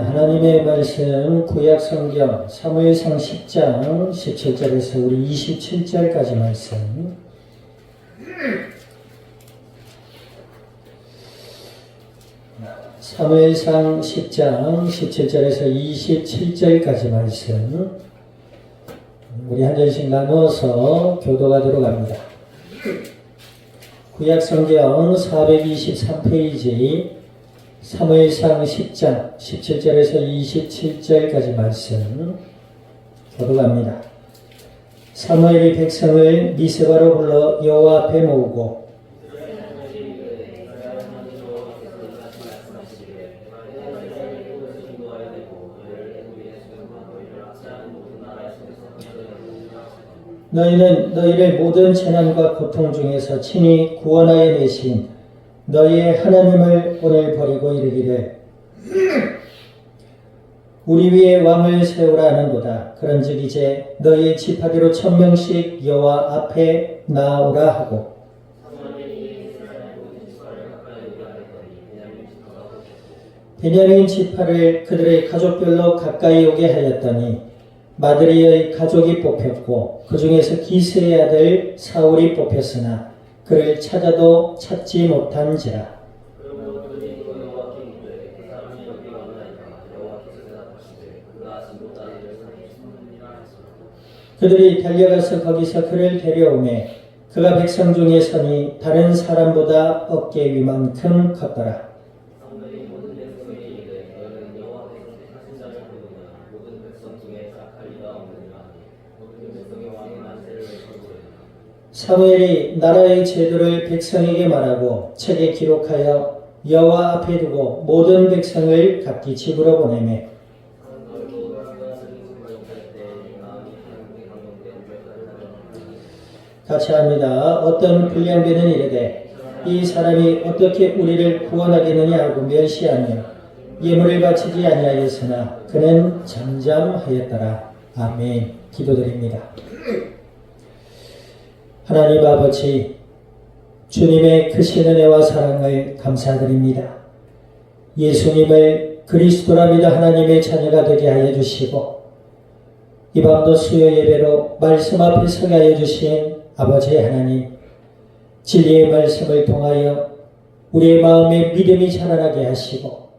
하나님의 말씀 구약 성경 사무엘상 10장 17절에서 우리 27절까지 말씀. 사무엘상 10장 17절에서 27절까지 말씀. 우리 한 절씩 나누어서 교도하도록 합니다. 구약 성경 423페이지 사무엘상 10장 17절에서 27절까지 말씀 교독합니다. 사무엘이 백성을 미스바로 불러 여호와 앞에 모으고 너희는 너희를 모든 재난과 고통 중에서 친히 구원하여 내신 너희의 하나님을 오늘 버리고 이르기를 우리 위에 왕을 세우라 하는도다. 그런즉 이제 너희의 지파대로 1000명씩 여호와 앞에 나오라 하고 베냐민 지파를 그들의 가족별로 가까이 오게 하였더니 마드리의 가족이 뽑혔고 그 중에서 기스의 아들 사울이 뽑혔으나 그를 찾아도 찾지 못한지라. 그들이 달려가서 거기서 그를 데려오매 그가 백성 중에 서니 다른 사람보다 어깨 위만큼 컸더라. 사무엘이 나라의 제도를 백성에게 말하고 책에 기록하여 여호와 앞에 두고 모든 백성을 각기 집으로 보내매 같이 합니다. 어떤 불량배는 이르되 이 사람이 어떻게 우리를 구원하겠느냐 하고 멸시하며 예물을 바치지 아니하였으나 그는 잠잠하였더라. 아멘. 기도드립니다. 하나님 아버지, 주님의 크신 은혜와 사랑을 감사드립니다. 예수님을 그리스도라 믿어 하나님의 자녀가 되게 하여 주시고 이 밤도 수요 예배로 말씀 앞에 서게 하여 주신 아버지 하나님, 진리의 말씀을 통하여 우리의 마음에 믿음이 자라나게 하시고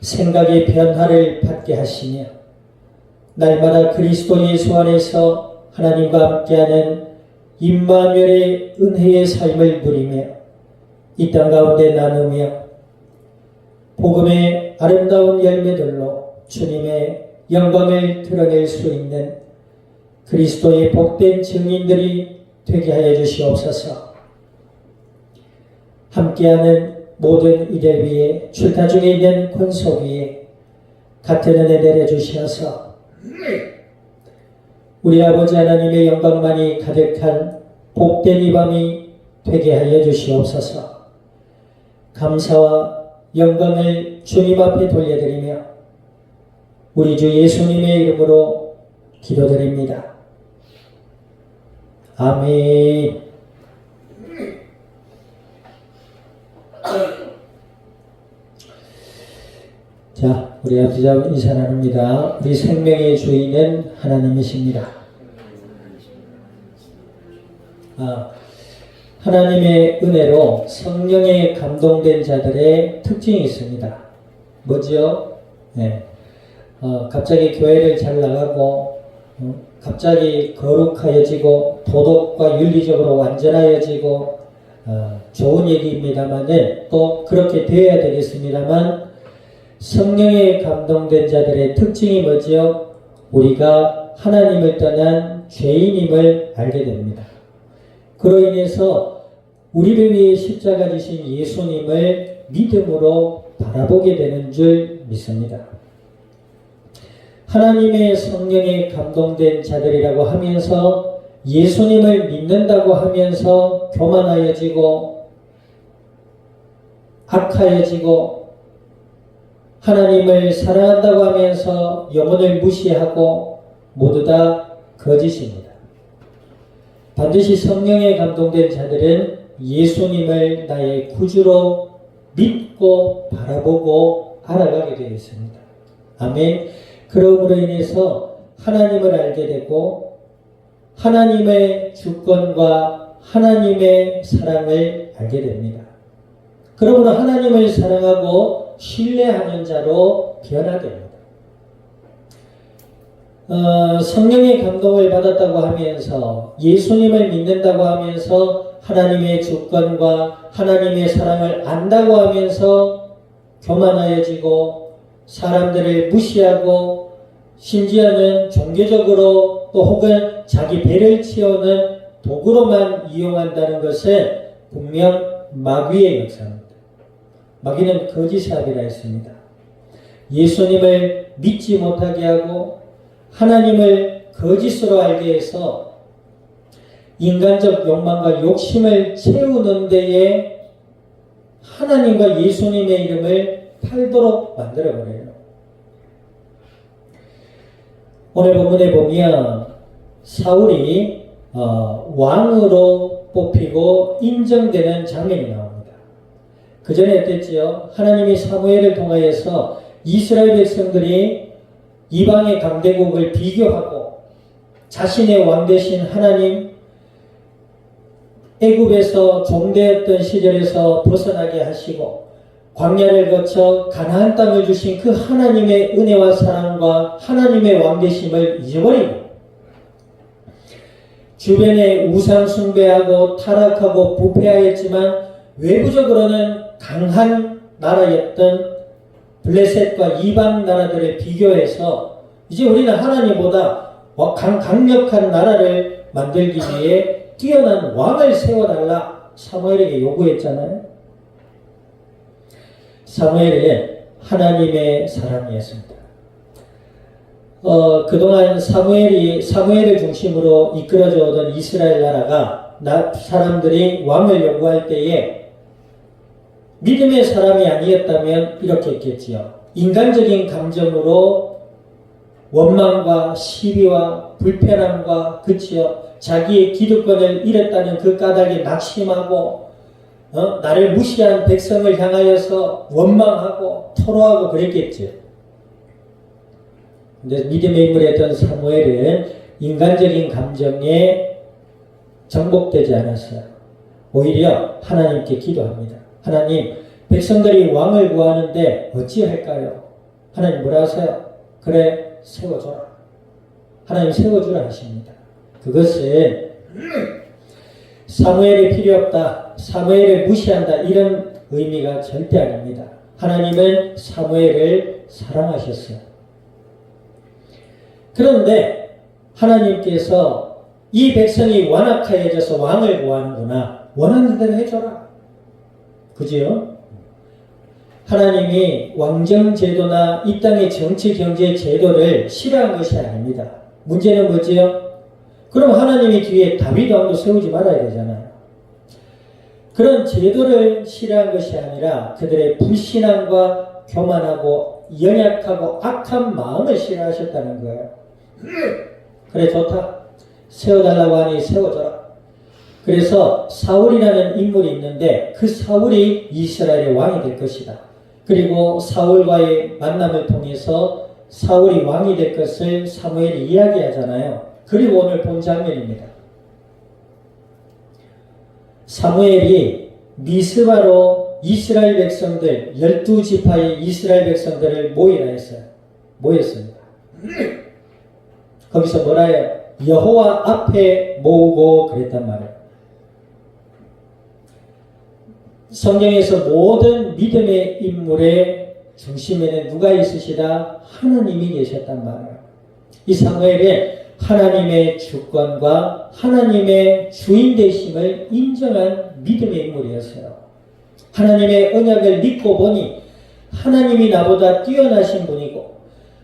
생각의 변화를 받게 하시며 날마다 그리스도 예수 안에서 하나님과 함께하는 임마누엘의 은혜의 삶을 누리며 이 땅 가운데 나누며 복음의 아름다운 열매들로 주님의 영광을 드러낼 수 있는 그리스도의 복된 증인들이 되게 하여 주시옵소서. 함께하는 모든 이들 위에 출타 중에 있는 권속 위에 같은 은혜 내려주셔서 우리 아버지 하나님의 영광만이 가득한 복된 이 밤이 되게 하여 주시옵소서. 감사와 영광을 주님 앞에 돌려드리며 우리 주 예수님의 이름으로 기도드립니다. 아멘. 자, 우리 아버지 인사 나눕니다. 우리 생명의 주인은 하나님이십니다. 하나님의 은혜로 성령에 감동된 자들의 특징이 있습니다. 뭐죠? 네. 갑자기 교회를 잘 나가고 갑자기 거룩하여지고 도덕과 윤리적으로 완전하여지고 좋은 얘기입니다만은 또 그렇게 되어야 되겠습니다만 성령에 감동된 자들의 특징이 뭐죠? 우리가 하나님을 떠난 죄인임을 알게 됩니다. 그로 인해서 우리를 위해 십자가 지신 예수님을 믿음으로 바라보게 되는 줄 믿습니다. 하나님의 성령에 감동된 자들이라고 하면서 예수님을 믿는다고 하면서 교만하여지고 악하여지고 하나님을 사랑한다고 하면서 영혼을 무시하고 모두 다 거짓입니다. 반드시 성령에 감동된 자들은 예수님을 나의 구주로 믿고 바라보고 알아가게 되어 있습니다. 아멘. 그러므로 인해서 하나님을 알게 되고 하나님의 주권과 하나님의 사랑을 알게 됩니다. 그러므로 하나님을 사랑하고 신뢰하는 자로 변화됩니다. 성령의 감동을 받았다고 하면서 예수님을 믿는다고 하면서 하나님의 주권과 하나님의 사랑을 안다고 하면서 교만하여지고 사람들을 무시하고 심지어는 종교적으로 또 혹은 자기 배를 채우는 도구로만 이용한다는 것은 분명 마귀의 역사입니다. 마귀는 거짓사업이라 했습니다. 예수님을 믿지 못하게 하고 하나님을 거짓으로 알게 해서 인간적 욕망과 욕심을 채우는 데에 하나님과 예수님의 이름을 팔도록 만들어버려요. 오늘 본문에 보면 사울이 왕으로 뽑히고 인정되는 장면이 나옵니다. 그 전에 어땠지요? 하나님이 사무엘을 통하여서 이스라엘 백성들이 이방의 강대국을 비교하고 자신의 왕 되신 하나님, 애굽에서 종되었던 시절에서 벗어나게 하시고 광야를 거쳐 가나안 땅을 주신 그 하나님의 은혜와 사랑과 하나님의 왕 되심을 잊어버리고 주변에 우상 숭배하고 타락하고 부패하였지만 외부적으로는 강한 나라였던 블레셋과 이방 나라들을 비교해서 이제 우리는 하나님보다 강력한 나라를 만들기 위해 뛰어난 왕을 세워달라 사무엘에게 요구했잖아요. 사무엘은 하나님의 사람이었습니다. 그동안 사무엘을 중심으로 이끌어져 오던 이스라엘 나라가 사람들이 왕을 요구할 때에 믿음의 사람이 아니었다면 이렇게 했겠지요. 인간적인 감정으로 원망과 시비와 불편함과 그치요. 자기의 기득권을 잃었다는 그 까닭에 낙심하고 나를 무시한 백성을 향하여서 원망하고 토로하고 그랬겠죠. 근데 믿음의 인물이었던 사무엘은 인간적인 감정에 정복되지 않았어요. 오히려 하나님께 기도합니다. 하나님, 백성들이 왕을 구하는데 어찌할까요? 하나님 뭐라 하세요? 그래, 세워줘라. 하나님 세워주라 하십니다. 그것은 사무엘이 필요 없다, 사무엘을 무시한다 이런 의미가 절대 아닙니다. 하나님은 사무엘을 사랑하셨어요. 그런데 하나님께서 이 백성이 완악하여져서 왕을 구하는구나. 원하는 대로 해줘라. 그지요? 하나님이 왕정제도나 이 땅의 정치, 경제 제도를 싫어한 것이 아닙니다. 문제는 뭐지요? 그럼 하나님이 뒤에 다윗 왕도 세우지 말아야 되잖아요. 그런 제도를 싫어한 것이 아니라 그들의 불신앙과 교만하고 연약하고 악한 마음을 싫어하셨다는 거예요. 그래 좋다. 세워달라고 하니 세워줘라. 그래서 사울이라는 인물이 있는데 그 사울이 이스라엘의 왕이 될 것이다. 그리고 사울과의 만남을 통해서 사울이 왕이 될 것을 사무엘이 이야기하잖아요. 그리고 오늘 본 장면입니다. 사무엘이 미스바로 이스라엘 백성들 12지파의 이스라엘 백성들을 모이라 했어요. 모였습니다. 거기서 뭐라 해요? 여호와 앞에 모으고 그랬단 말이에요. 성경에서 모든 믿음의 인물의 중심에는 누가 있으시다? 하나님이 계셨단 말이에요. 이 사무엘은 하나님의 주권과 하나님의 주인 되심을 인정한 믿음의 인물이었어요. 하나님의 언약을 믿고 보니 하나님이 나보다 뛰어나신 분이고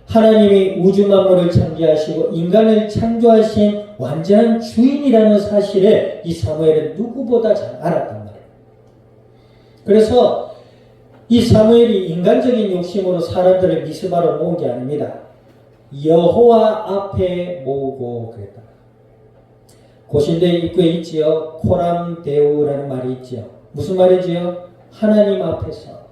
하나님이 우주 만물을 창조하시고 인간을 창조하신 완전한 주인이라는 사실을 이 사무엘은 누구보다 잘 알았단 말이에요. 그래서 이 사무엘이 인간적인 욕심으로 사람들을 미스바로 모은 게 아닙니다. 여호와 앞에 모으고 그랬다. 고신대 입구에 있지요. 코람데우라는 말이 있지요. 무슨 말이지요? 하나님 앞에서.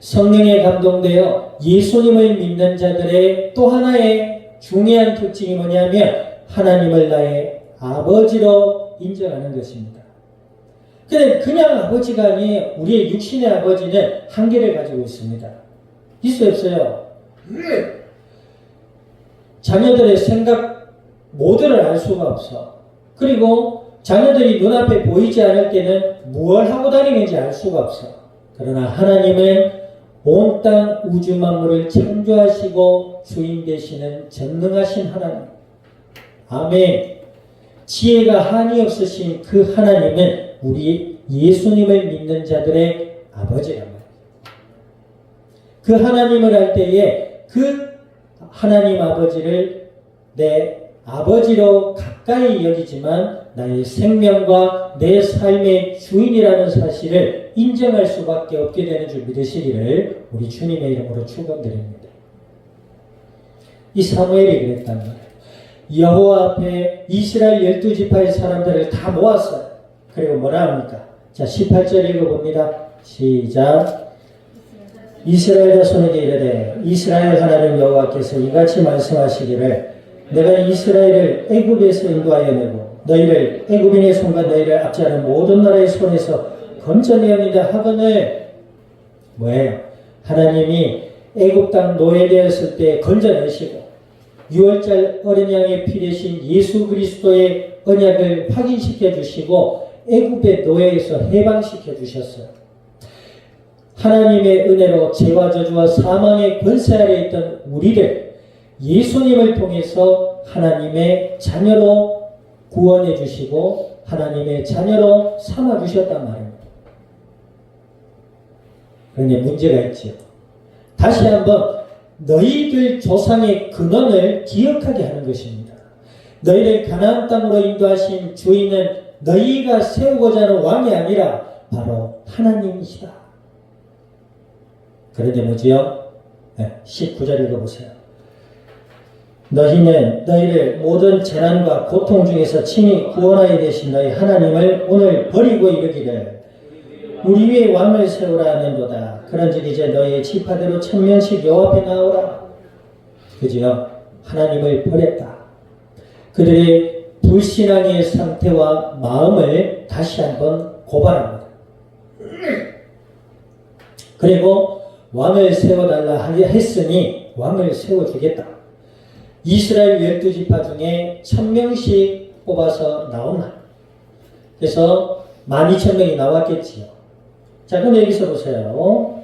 성령에 감동되어 예수님을 믿는 자들의 또 하나의 중요한 특징이 뭐냐면 하나님을 나의 아버지로 인정하는 것입니다. 근데 그냥 아버지가 아니에요. 우리의 육신의 아버지는 한계를 가지고 있습니다. 있어요, 없어요? 자녀들의 생각 모두를 알 수가 없어. 그리고 자녀들이 눈앞에 보이지 않을 때는 무엇을 하고 다니는지 알 수가 없어. 그러나 하나님은 온 땅 우주 만물을 창조하시고 주인 되시는 전능하신 하나님. 아멘. 지혜가 한이 없으신 그 하나님은 우리 예수님을 믿는 자들의 아버지란 말이에요. 그 하나님을 할 때에 그 하나님 아버지를 내 아버지로 가까이 여기지만 나의 생명과 내 삶의 주인이라는 사실을 인정할 수밖에 없게 되는 줄 믿으시기를 우리 주님의 이름으로 축원드립니다. 이 사무엘이 그랬단 말이에요. 여호와 앞에 이스라엘 12지파의 사람들을 다 모았어요. 그리고 뭐라 합니까? 자, 18절 읽어봅니다. 시작. 이스라엘 자손에게 이르되 이스라엘 하나님 여호와께서 이같이 말씀하시기를 내가 이스라엘을 애굽에서 인도하여 내고 너희를 애굽인의 손과 너희를 압제하는 모든 나라의 손에서 건져내었느니라 하거늘 뭐예요? 하나님이 애굽 땅 노예되었을 때 건져내시고 6월절 어린 양의 피 대신 예수 그리스도의 언약을 확인시켜 주시고 애굽의 노예에서 해방시켜 주셨어요. 하나님의 은혜로 죄와 저주와 사망의 권세 아래 있던 우리를 예수님을 통해서 하나님의 자녀로 구원해 주시고 하나님의 자녀로 삼아 주셨단 말입니다. 그런데 문제가 있죠. 다시 한번 너희들 조상의 근원을 기억하게 하는 것입니다. 너희를 가나안 땅으로 인도하신 주인은 너희가 세우고자 하는 왕이 아니라 바로 하나님이시다. 그런데 뭐지요? 19절 읽어보세요. 너희는 너희를 모든 재난과 고통 중에서 친히 구원하여 되신 너희 하나님을 오늘 버리고 이르기를 우리 위에 왕을 세우라 하는도다. 그런즉 이제 너희의 지파대로 1000명씩 여호와 앞에 나오라. 그지요? 하나님을 버렸다. 그들의 불신앙의 상태와 마음을 다시 한번 고발합니다. 그리고 왕을 세워달라 했으니 왕을 세워주겠다. 이스라엘 12지파 중에 1000명씩 뽑아서 나온다. 그래서 12,000명이 나왔겠지요. 자, 그럼 여기서 보세요.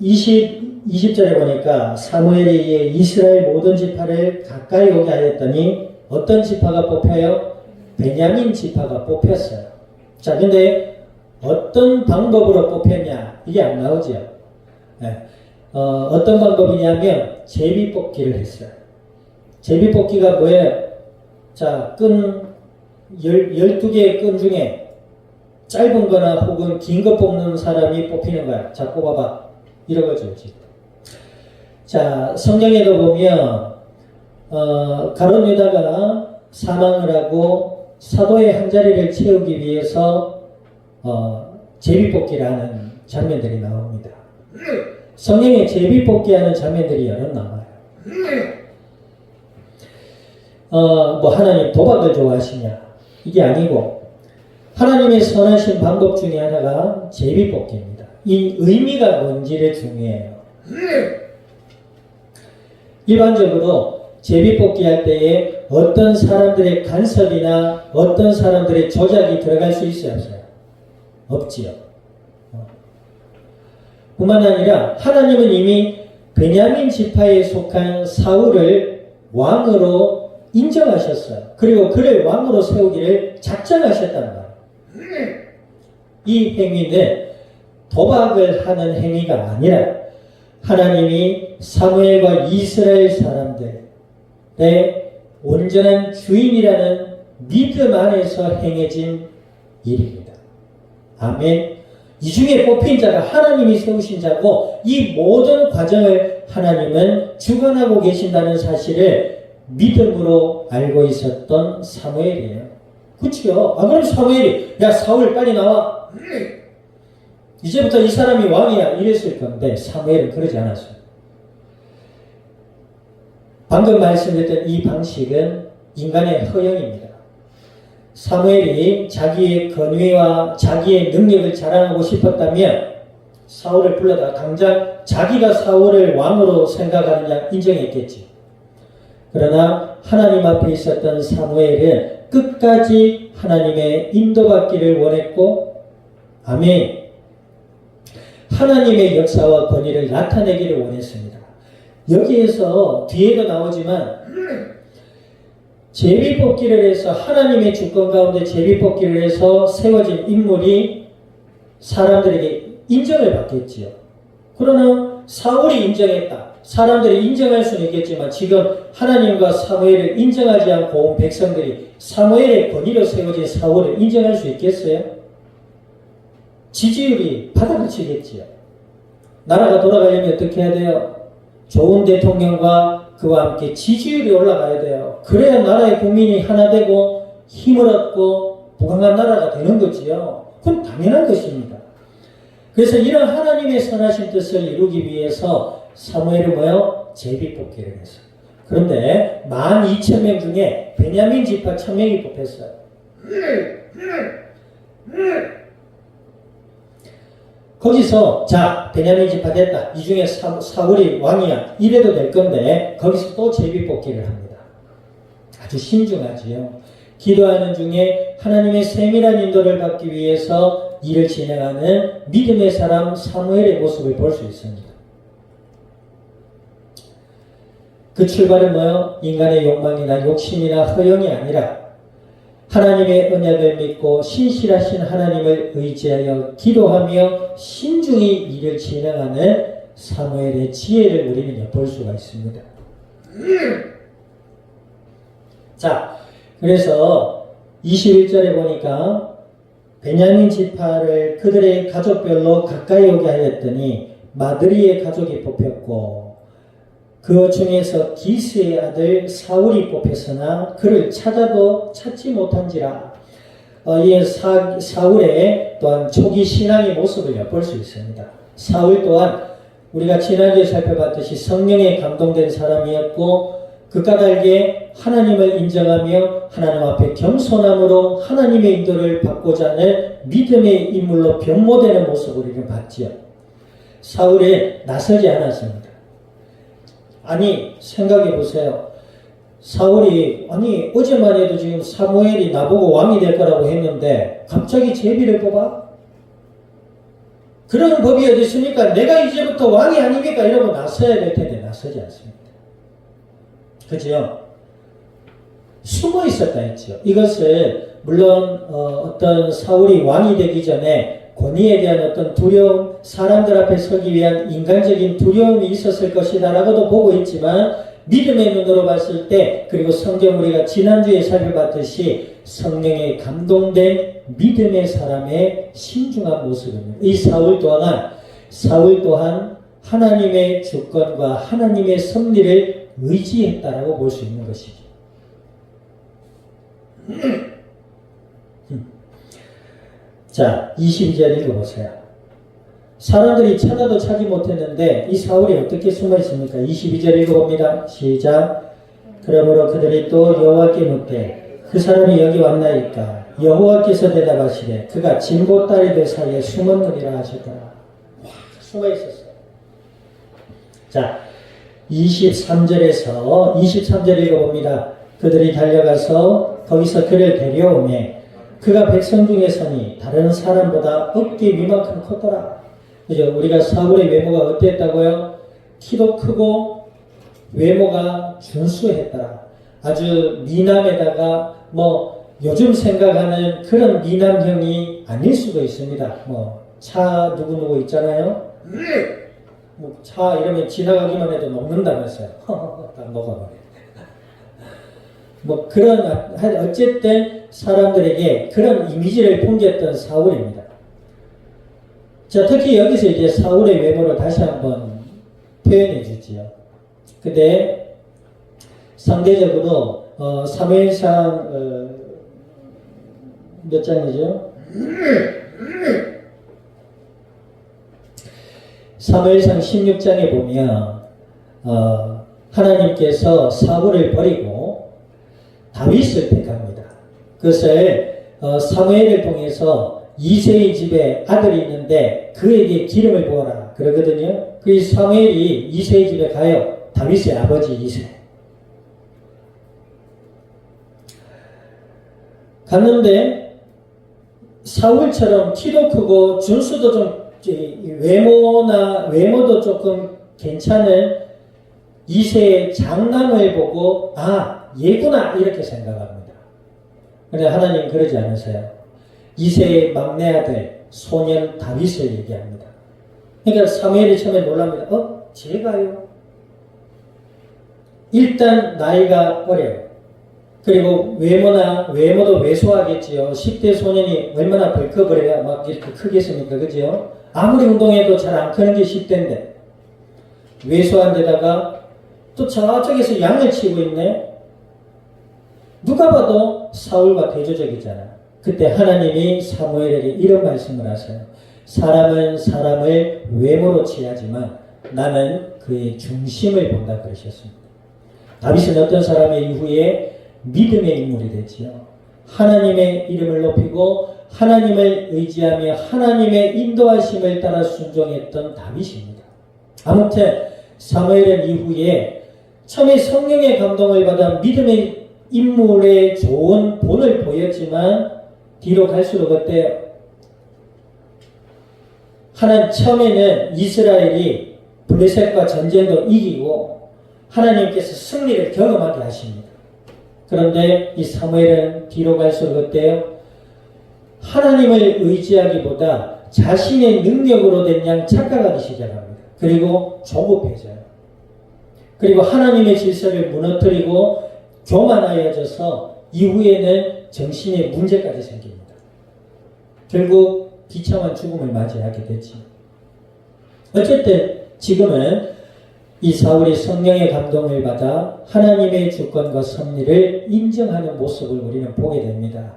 20절에 보니까 사무엘이 이스라엘 모든 지파를 가까이 오게 하였더니 어떤 지파가 뽑혀요? 베냐민 지파가 뽑혔어요. 자, 근데 어떤 방법으로 뽑혔냐? 이게 안 나오죠. 네. 어떤 방법이냐면 제비 뽑기를 했어요. 제비 뽑기가 뭐예요? 자, 끈 12개의 끈 중에 짧은 거나 혹은 긴 거 뽑는 사람이 뽑히는 거야. 자, 뽑아봐. 이런 거죠. 자, 성경에도 보면 가룟 유다가 사망을 하고 사도의 한 자리를 채우기 위해서 제비뽑기를 하는 장면들이 나옵니다. 성경에 제비뽑기하는 장면들이 여러 나와요. 뭐 하나님 도박을 좋아하시냐? 이게 아니고 하나님의 선하신 방법 중에 하나가 제비뽑기입니다. 이 의미가 뭔지를 중요해요. 일반적으로 제비뽑기 할 때에 어떤 사람들의 간섭이나 어떤 사람들의 조작이 들어갈 수 있어요, 없어요? 없지요. 뿐만 아니라 하나님은 이미 베냐민 지파에 속한 사울을 왕으로 인정하셨어요. 그리고 그를 왕으로 세우기를 작정하셨단 말이에요. 이 행위는 도박을 하는 행위가 아니라 하나님이 사무엘과 이스라엘 사람들의 온전한 주인이라는 믿음 안에서 행해진 일입니다. 아멘. 이 중에 뽑힌 자가 하나님이 세우신 자고 이 모든 과정을 하나님은 주관하고 계신다는 사실을 믿음으로 알고 있었던 사무엘이에요. 그렇죠? 그럼 사무엘이 야 사울 빨리 나와. 이제부터 이 사람이 왕이야 이랬을 건데 사무엘은 그러지 않았어요. 방금 말씀드렸던 이 방식은 인간의 허영입니다. 사무엘이 자기의 권위와 자기의 능력을 자랑하고 싶었다면 사울을 불러다 당장 자기가 사울을 왕으로 생각하느냐 인정했겠지. 그러나 하나님 앞에 있었던 사무엘은 끝까지 하나님의 인도받기를 원했고, 아멘, 하나님의 역사와 권위를 나타내기를 원했습니다. 여기에서 뒤에도 나오지만 제비뽑기를 해서 하나님의 주권 가운데 제비뽑기를 해서 세워진 인물이 사람들에게 인정을 받겠지요. 그러나 사울이 인정했다. 사람들이 인정할 수는 있겠지만 지금 하나님과 사무엘을 인정하지 않고 온 백성들이 사무엘의 권위로 세워진 사울을 인정할 수 있겠어요? 지지율이 바닥을 치겠지요. 나라가 돌아가려면 어떻게 해야 돼요? 좋은 대통령과 그와 함께 지지율이 올라가야 돼요. 그래야 나라의 국민이 하나 되고 힘을 얻고 부강한 나라가 되는 거지요. 그건 당연한 것입니다. 그래서 이런 하나님의 선하신 뜻을 이루기 위해서 사무엘은 뭐요? 제비뽑기를 했어요. 그런데 12,000명 중에 베냐민 지파 1,000명이 뽑혔어요. 거기서 자 베냐민 지파 됐다. 이 중에 사울이 왕이야. 이래도 될 건데 거기서 또 제비뽑기를 합니다. 아주 신중하지요. 기도하는 중에 하나님의 세밀한 인도를 받기 위해서 일을 진행하는 믿음의 사람 사무엘의 모습을 볼 수 있습니다. 그 출발은 뭐요? 인간의 욕망이나 욕심이나 허영이 아니라 하나님의 언약을 믿고 신실하신 하나님을 의지하여 기도하며 신중히 일을 진행하는 사무엘의 지혜를 우리는 볼 수가 있습니다. 자, 그래서 21절에 보니까 베냐민 지파를 그들의 가족별로 가까이 오게 하였더니 마드리의 가족이 뽑혔고 그 중에서 기스의 아들 사울이 뽑혔으나 그를 찾아도 찾지 못한지라. 이 사울의 또한 초기 신앙의 모습을 엿볼 수 있습니다. 사울 또한 우리가 지난주에 살펴봤듯이 성령에 감동된 사람이었고 그 까닭에 하나님을 인정하며 하나님 앞에 겸손함으로 하나님의 인도를 받고자 하는 믿음의 인물로 변모되는 모습을 우리는 봤지요. 사울은 나서지 않았습니다. 아니 생각해 보세요. 사울이 아니 어제만 해도 지금 사무엘이 나보고 왕이 될 거라고 했는데 갑자기 제비를 뽑아? 그런 법이 어디 있습니까? 내가 이제부터 왕이 아닙니까? 이러고 나서야 될 텐데 나서지 않습니다. 그죠? 숨어 있었다 했죠. 이것을 물론 어떤 사울이 왕이 되기 전에 권위에 대한 어떤 두려움, 사람들 앞에 서기 위한 인간적인 두려움이 있었을 것이다 라고도 보고 있지만 믿음의 눈으로 봤을 때 그리고 성경 우리가 지난주에 살펴봤듯이 성령에 감동된 믿음의 사람의 신중한 모습입니다. 이 사울 또한 하나님의 주권과 하나님의 섭리를 의지했다라고 볼 수 있는 것이죠. 자, 22절 읽어보세요. 사람들이 찾아도 찾지 못했는데 이 사울이 어떻게 숨어 있습니까? 22절 읽어봅니다. 시작. 그러므로 그들이 또 여호와께 묻되 그 사람이 여기 왔나이까? 여호와께서 대답하시되 그가 진보다리들 사이에 숨었느니라 하셨더라. 와, 숨어 있었어요. 자, 23절 읽어봅니다. 그들이 달려가서 거기서 그를 데려오매 그가 백성 중에 서니 다른 사람보다 어깨 위만큼 컸더라. 그죠? 우리가 사울의 외모가 어땠다고요? 키도 크고 외모가 준수했더라. 아주 미남에다가 요즘 생각하는 그런 미남형이 아닐 수도 있습니다. 차 누구 있잖아요. 차 이러면 지나가기만 해도 녹는다면서요. 딱 녹아버려. 그런 어쨌든 사람들에게 그런 이미지를 풍겼던 사울입니다. 자, 특히 여기서 이제 사울의 외모를 다시 한번 표현해 주지요. 근데 상대적으로 사무엘상 몇 장이죠? 사무엘상 16장에 보면 하나님께서 사울을 버리고 다윗을 택합니다. 그것을 사무엘을 통해서 이새의 집에 아들이 있는데 그에게 기름을 부어라 그러거든요. 그 사무엘이 이새의 집에 가요. 다윗의 아버지 이새. 갔는데 사울처럼 키도 크고 준수도 좀 외모도 조금 괜찮은 이새의 장남을 보고 얘구나 이렇게 생각합니다. 그런데 하나님 그러지 않으세요. 이새의 막내 아들 소년 다윗을 얘기합니다. 그러니까 사무엘이 처음에 놀랍니다. 제가요? 일단 나이가 어려요. 그리고 외모도 왜소하겠지요. 10대 소년이 얼마나 벌크버려야 막 이렇게 크겠습니까? 그죠? 아무리 운동해도 잘 안 크는 게 10대인데. 왜소한 데다가 또 저쪽에서 양을 치고 있네. 누가 봐도 사울과 대조적이잖아. 그때 하나님이 사무엘에게 이런 말씀을 하세요. 사람은 사람을 외모로 취하지만 나는 그의 중심을 본다 그러셨습니다. 다윗은 어떤 사람의 이후에 믿음의 인물이 되지요. 하나님의 이름을 높이고 하나님을 의지하며 하나님의 인도하심을 따라 순종했던 다윗입니다. 아무튼 사무엘은 이후에 처음에 성령의 감동을 받아 믿음의 인물의 좋은 본을 보였지만 뒤로 갈수록 어때요? 처음에는 이스라엘이 블레셋과 전쟁도 이기고 하나님께서 승리를 경험하게 하십니다. 그런데 이 사무엘은 뒤로 갈수록 어때요? 하나님을 의지하기보다 자신의 능력으로 된 양 착각하기 시작합니다. 그리고 조급해져요. 그리고 하나님의 질서를 무너뜨리고 교만하여져서 이후에는 정신에 문제까지 생깁니다. 결국 비참한 죽음을 맞이하게 되지. 어쨌든 지금은 이 사울이 성령의 감동을 받아 하나님의 주권과 섭리를 인정하는 모습을 우리는 보게 됩니다.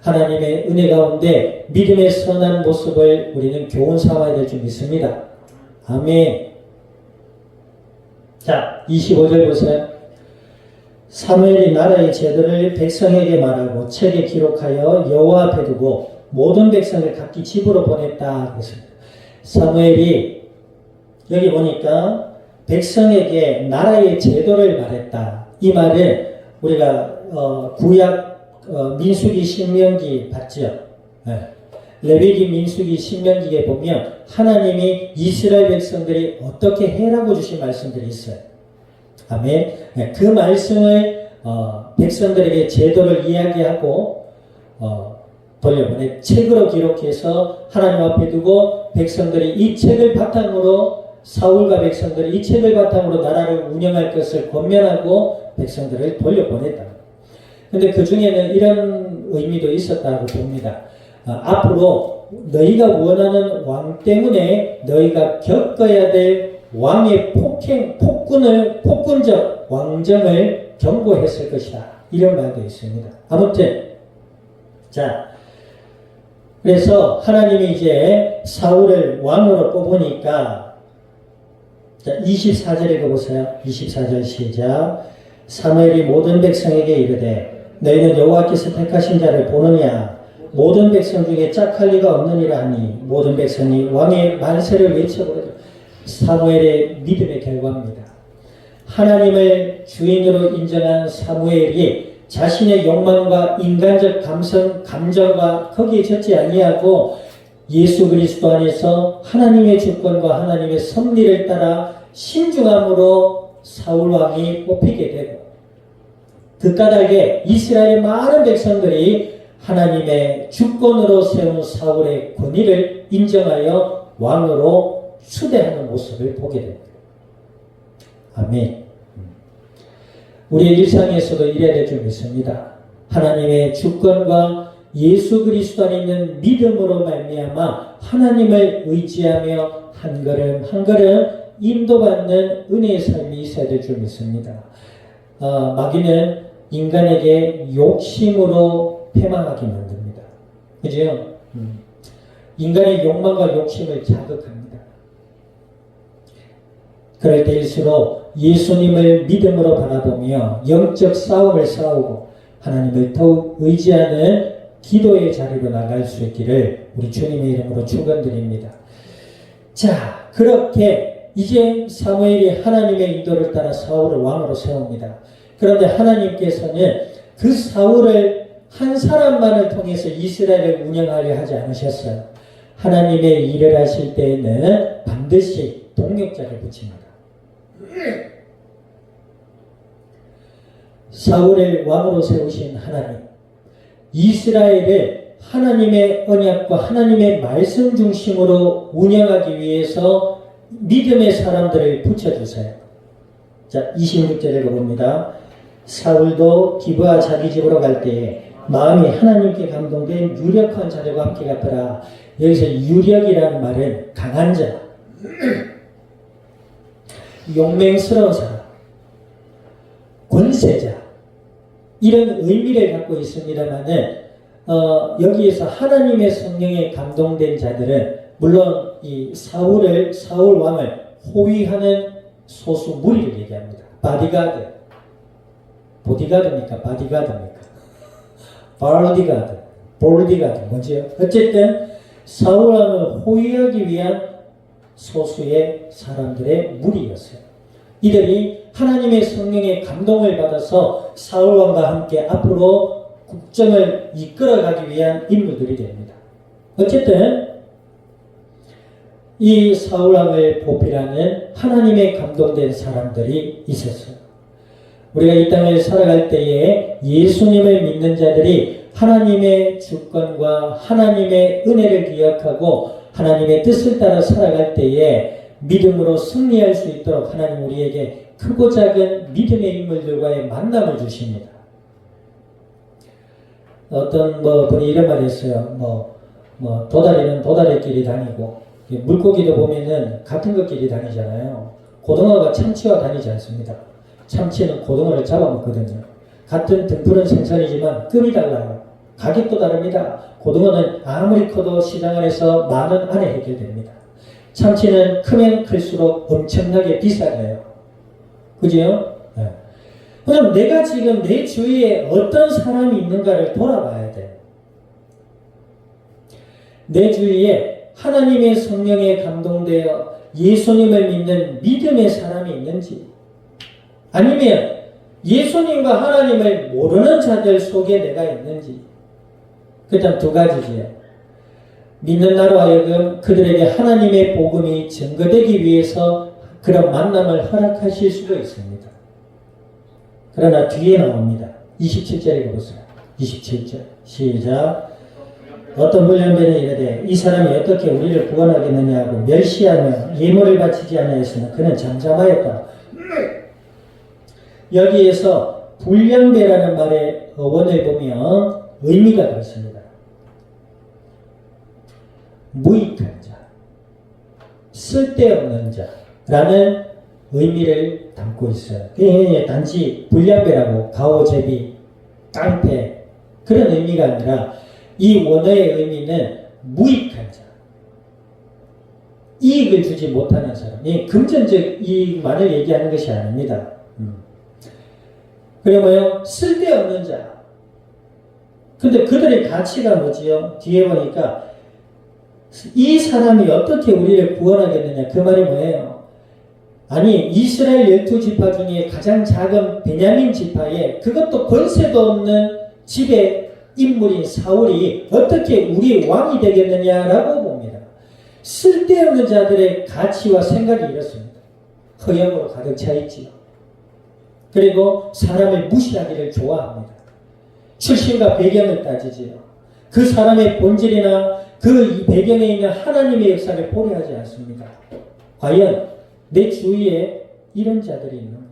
하나님의 은혜 가운데 믿음의 선한 모습을 우리는 교훈 삼아야 될 줄 믿습니다. 아멘. 자, 25절 보세요. 사무엘이 나라의 제도를 백성에게 말하고 책에 기록하여 여호와 앞에 두고 모든 백성을 각기 집으로 보냈다. 그랬습니다. 사무엘이 여기 보니까 백성에게 나라의 제도를 말했다. 이 말은 우리가 구약 민수기 신명기 봤죠? 레위기 민수기 신명기에 보면 하나님이 이스라엘 백성들이 어떻게 해라고 주신 말씀들이 있어요. 아멘. 그 말씀을 백성들에게 제도를 이야기하고 돌려보내 책으로 기록해서 하나님 앞에 두고 백성들이 이 책을 바탕으로 사울과 백성들이 이 책을 바탕으로 나라를 운영할 것을 권면하고 백성들을 돌려보냈다. 그런데 그 중에는 이런 의미도 있었다고 봅니다. 앞으로 너희가 원하는 왕 때문에 너희가 겪어야 될 왕의 폭군적 왕정을 경고했을 것이다. 이런 말도 있습니다. 아무튼 자, 그래서 하나님이 이제 사울을 왕으로 뽑으니까 자, 24절 읽어보세요. 24절 시작. 사무엘이 모든 백성에게 이르되 너희는 여호와께서 택하신 자를 보느냐? 모든 백성 중에 짝할 리가 없느니라 하니 모든 백성이 왕의 만세를 외쳐버리고 사무엘의 믿음의 결과입니다. 하나님을 주인으로 인정한 사무엘이 자신의 욕망과 인간적 감정과 거기에 젖지 아니하고 예수 그리스도 안에서 하나님의 주권과 하나님의 섭리를 따라 신중함으로 사울 왕이 뽑히게 되고 그 까닭에 이스라엘 많은 백성들이 하나님의 주권으로 세운 사울의 권위를 인정하여 왕으로 추대하는 모습을 보게 됩니다. 아멘. 우리의 일상에서도 이래야 될 줄 믿습니다. 하나님의 주권과 예수 그리스도 안에 있는 믿음으로 말미암아 하나님을 의지하며 한 걸음 한 걸음 인도받는 은혜의 삶이 있어야 될 줄 믿습니다. 마귀는 인간에게 욕심으로 패망하게 만듭니다. 그죠? 인간의 욕망과 욕심을 자극합니다. 그럴 때일수록 예수님을 믿음으로 바라보며 영적 싸움을 싸우고 하나님을 더욱 의지하는 기도의 자리로 나갈 수 있기를 우리 주님의 이름으로 축원드립니다. 자, 그렇게 이제 사무엘이 하나님의 인도를 따라 사울을 왕으로 세웁니다. 그런데 하나님께서는 그 사울을 한 사람만을 통해서 이스라엘을 운영하려 하지 않으셨어요. 하나님의 일을 하실 때에는 반드시 동역자를 붙입니다. 사울을 왕으로 세우신 하나님, 이스라엘을 하나님의 언약과 하나님의 말씀 중심으로 운영하기 위해서 믿음의 사람들을 붙여주세요. 자, 26절을 봅니다. 사울도 기브아 자기 집으로 갈 때에 마음이 하나님께 감동된 유력한 자들과 함께 갔더라. 여기서 유력이라는 말은 강한 자, 용맹스러운 사람, 권세자, 이런 의미를 갖고 있습니다만은 여기에서 하나님의 성령에 감동된 자들은 물론 이 사울 왕을 호위하는 소수 무리를 얘기합니다. 보디가드입니까? 볼디가드 뭐지요? 어쨌든 사울 왕을 호위하기 위한 소수의 사람들의 무리였어요. 이들이 하나님의 성령의 감동을 받아서 사울 왕과 함께 앞으로 국정을 이끌어가기 위한 인물들이 됩니다. 어쨌든 이 사울 왕을 보필하는 하나님의 감동된 사람들이 있었어요. 우리가 이 땅을 살아갈 때에 예수님을 믿는 자들이 하나님의 주권과 하나님의 은혜를 기억하고 하나님의 뜻을 따라 살아갈 때에 믿음으로 승리할 수 있도록 하나님 우리에게 크고 작은 믿음의 인물들과의 만남을 주십니다. 어떤 분이 이런 말을 했어요. 도다리는 도다리끼리 다니고 물고기도 보면은 같은 것끼리 다니잖아요. 고등어가 참치와 다니지 않습니다. 참치는 고등어를 잡아먹거든요. 같은 등푸른 생선이지만 급이 달라요. 가격도 다릅니다. 고등어는 아무리 커도 시장 안에서 10,000원 안에 해결됩니다. 참치는 크면 클수록 엄청나게 비싸요. 그죠? 네. 그럼 내가 지금 내 주위에 어떤 사람이 있는가를 돌아봐야 돼. 내 주위에 하나님의 성령에 감동되어 예수님을 믿는 믿음의 사람이 있는지, 아니면 예수님과 하나님을 모르는 자들 속에 내가 있는지. 그다음 두 가지지요. 믿는 나로 하여금 그들에게 하나님의 복음이 증거되기 위해서 그런 만남을 허락하실 수도 있습니다. 그러나 뒤에 나옵니다. 27절에 보세요. 27절 시작. 어떤 불량배는 이르되 이 사람이 어떻게 우리를 구원하겠느냐고 멸시하며 예물을 바치지 아니하였으나 그는 잠잠하였다. 여기에서 불량배라는 말의 어원을 보면 의미가 그렇습니다. 무익한 자, 쓸데없는 자라는 의미를 담고 있어요. 단지 불량배라고 가오제비, 깡패 그런 의미가 아니라 이 원어의 의미는 무익한 자, 이익을 주지 못하는 사람, 금전적 이익만을 얘기하는 것이 아닙니다. 그리고 뭐요? 쓸데없는 자. 근데 그들의 가치가 뭐지요? 뒤에 보니까 이 사람이 어떻게 우리를 구원하겠느냐, 그 말이 뭐예요? 아니, 이스라엘 12지파 중에 가장 작은 베냐민 지파에 그것도 권세도 없는 집의 인물인 사울이 어떻게 우리의 왕이 되겠느냐라고 봅니다. 쓸데없는 자들의 가치와 생각이 이렇습니다. 허영으로 가득 차 있지요. 그리고 사람을 무시하기를 좋아합니다. 출신과 배경을 따지지요. 그 사람의 본질이나 그 배경에 있는 하나님의 역사를 고려하지 않습니다. 과연 내 주위에 이런 자들이 있는가?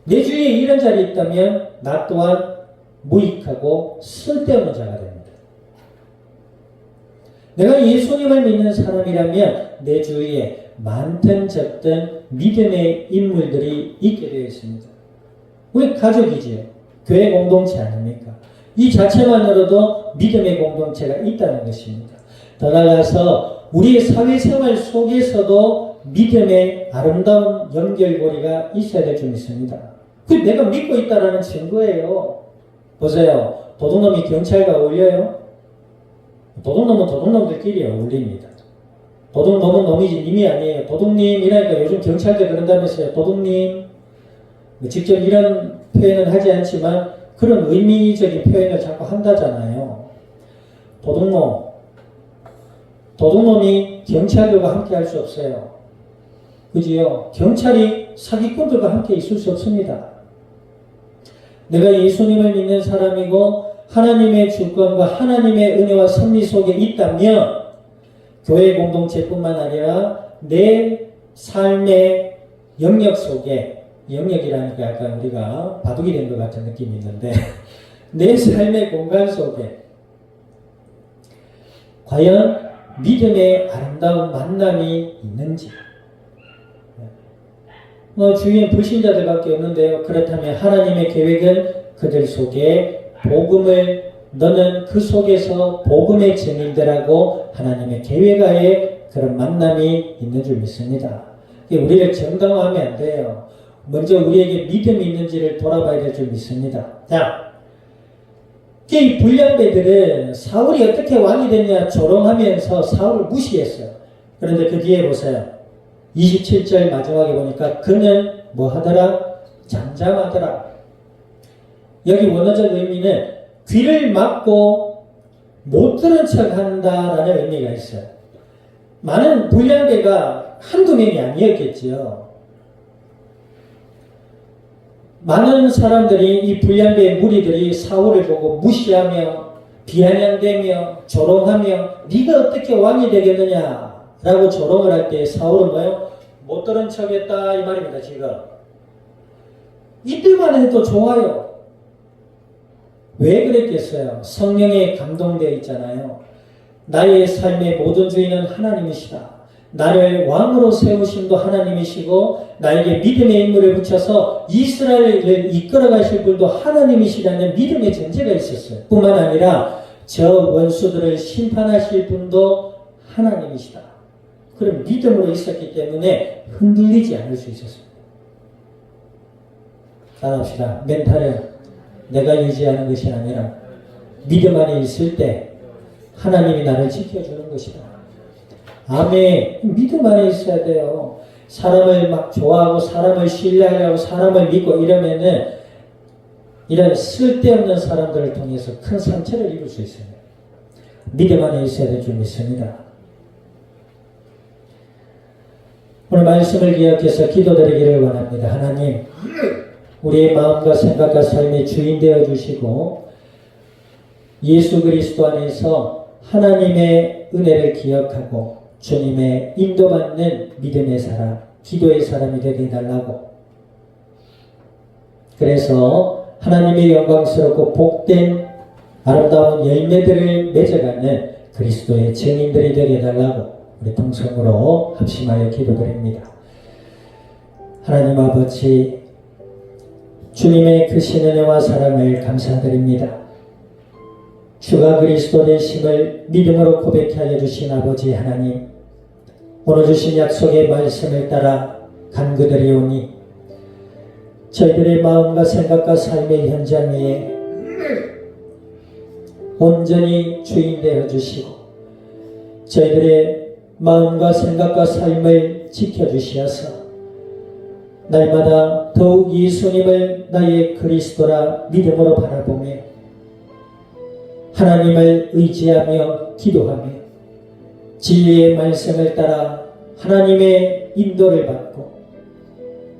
내 주위에 이런 자들이 있다면 나 또한 무익하고 쓸데없는 자가 됩니다. 내가 예수님을 믿는 사람이라면 내 주위에 많든 적든 믿음의 인물들이 있게 되어 있습니다. 우리 가족이지요. 교회 공동체 아닙니까? 이 자체만으로도 믿음의 공동체가 있다는 것입니다. 더 나아가서 우리의 사회생활 속에서도 믿음의 아름다운 연결고리가 있어야 될 줄 믿습니다. 그 내가 믿고 있다라는 증거예요. 보세요. 도둑놈이 경찰과 어울려요? 도둑놈은 도둑놈들끼리 어울립니다. 도둑놈은 놈이지 님이 아니에요. 도둑님이라니까 요즘 경찰들 그런다면서요. 도둑님. 직접 이런 표현은 하지 않지만 그런 의미적인 표현을 자꾸 한다잖아요. 도둑놈이 경찰들과 함께 할 수 없어요. 그지요? 경찰이 사기꾼들과 함께 있을 수 없습니다. 내가 예수님을 믿는 사람이고 하나님의 주권과 하나님의 은혜와 섭리 속에 있다면 교회 공동체뿐만 아니라 내 삶의 영역 속에, 영역이라니까 약간 우리가 바둑이 된 것 같은 느낌이 있는데 내 삶의 공간 속에 과연 믿음의 아름다운 만남이 있는지. 주위엔 불신자들밖에 없는데요. 그렇다면 하나님의 계획은 그들 속에 복음을, 너는 그 속에서 복음의 증인들하고 하나님의 계획하에 그런 만남이 있는 줄 믿습니다. 우리를 정당화하면 안 돼요. 먼저 우리에게 믿음이 있는지를 돌아봐야 될 줄 믿습니다. 자, 이 불량배들은 사울이 어떻게 왕이 됐냐 조롱하면서 사울을 무시했어요. 그런데 그 뒤에 보세요. 27절 마지막에 보니까 그는 뭐 하더라? 잠잠하더라. 여기 원어적 의미는 귀를 막고 못 들은 척 한다라는 의미가 있어요. 많은 불량배가 한두 명이 아니었겠지요. 많은 사람들이 이 불량배의 무리들이 사울을 보고 무시하며 비아냥대며 조롱하며 네가 어떻게 왕이 되겠느냐 라고 조롱을 할 때 사울은 뭐예요? 못 들은 척했다 이 말입니다. 지금 이때만 해도 좋아요. 왜 그랬겠어요? 성령에 감동되어 있잖아요. 나의 삶의 모든 주인은 하나님이시다. 나를 왕으로 세우심도 하나님이시고 나에게 믿음의 인물을 붙여서 이스라엘을 이끌어 가실 분도 하나님이시라는 믿음의 전제가 있었어요. 뿐만 아니라 저 원수들을 심판하실 분도 하나님이시다. 그런 믿음으로 있었기 때문에 흔들리지 않을 수 있었습니다. 따라합시다. 멘탈은 내가 유지하는 것이 아니라 믿음 안에 있을 때 하나님이 나를 지켜주는 것이다. 아멘. 믿음 안에 있어야 돼요. 사람을 막 좋아하고 사람을 신뢰하려고 사람을 믿고 이러면은 이런 쓸데없는 사람들을 통해서 큰 상처를 입을 수 있어요. 믿음 안에 있어야 될 줄 믿습니다. 오늘 말씀을 기억해서 기도드리기를 원합니다. 하나님, 우리의 마음과 생각과 삶의 주인 되어 주시고 예수 그리스도 안에서 하나님의 은혜를 기억하고 주님의 인도받는 믿음의 사람, 기도의 사람이 되게 해달라고. 그래서 하나님의 영광스럽고 복된 아름다운 열매들을 맺어가는 그리스도의 증인들이 되게 해달라고 우리 통성으로 합심하여 기도드립니다. 하나님 아버지, 주님의 크신 은혜와 사랑을 감사드립니다. 주가 그리스도 되심을 믿음으로 고백케 하여 주신 아버지 하나님, 오늘 주신 약속의 말씀을 따라 간구드리오니 저희들의 마음과 생각과 삶의 현장 위에 온전히 주인 되어 주시고 저희들의 마음과 생각과 삶을 지켜주시어서 날마다 더욱 예수님을 나의 그리스도라 믿음으로 바라보며 하나님을 의지하며 기도하며 진리의 말씀을 따라 하나님의 인도를 받고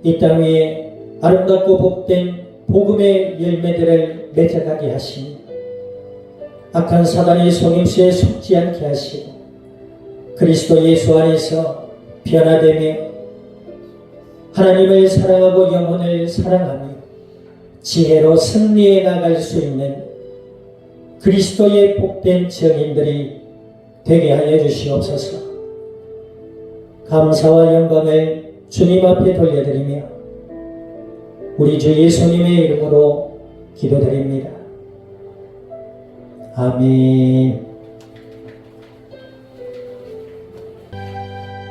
이 땅 위에 아름답고 복된 복음의 열매들을 맺어가게 하시니 악한 사단의 속임수에 속지 않게 하시고 그리스도 예수 안에서 변화되며 하나님을 사랑하고 영혼을 사랑하며 지혜로 승리해 나갈 수 있는 그리스도의 복된 증인들이 되게 하여 주시옵소서. 감사와 영광을 주님 앞에 돌려드리며 우리 주 예수님의 이름으로 기도드립니다. 아멘.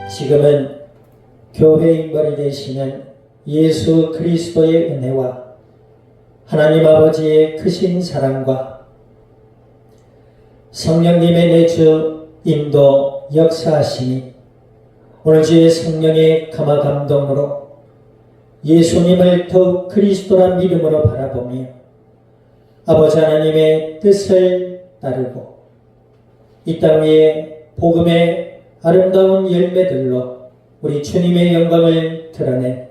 지금은 교회의 머리 되시는 예수 그리스도의 은혜와 하나님 아버지의 크신 사랑과 성령님의 내주 인도 역사하심이 오늘 주의 성령의 감화 감동으로 예수님을 더욱 그리스도란 믿음으로 바라보며 아버지 하나님의 뜻을 따르고 이 땅 위에 복음의 아름다운 열매들로 우리 주님의 영광을 드러낸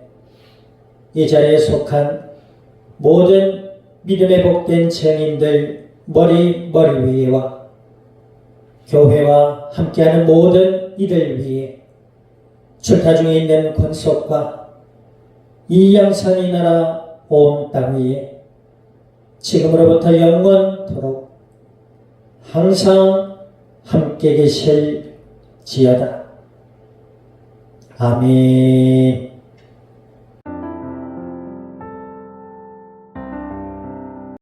이 자리에 속한 모든 믿음에 복된 증인들 머리 위에와 교회와 함께하는 모든 이들 위에 출타 중에 있는 권속과 이 영상이 나라 온 땅 위에 지금으로부터 영원토록 항상 함께 계실지어다. 아멘.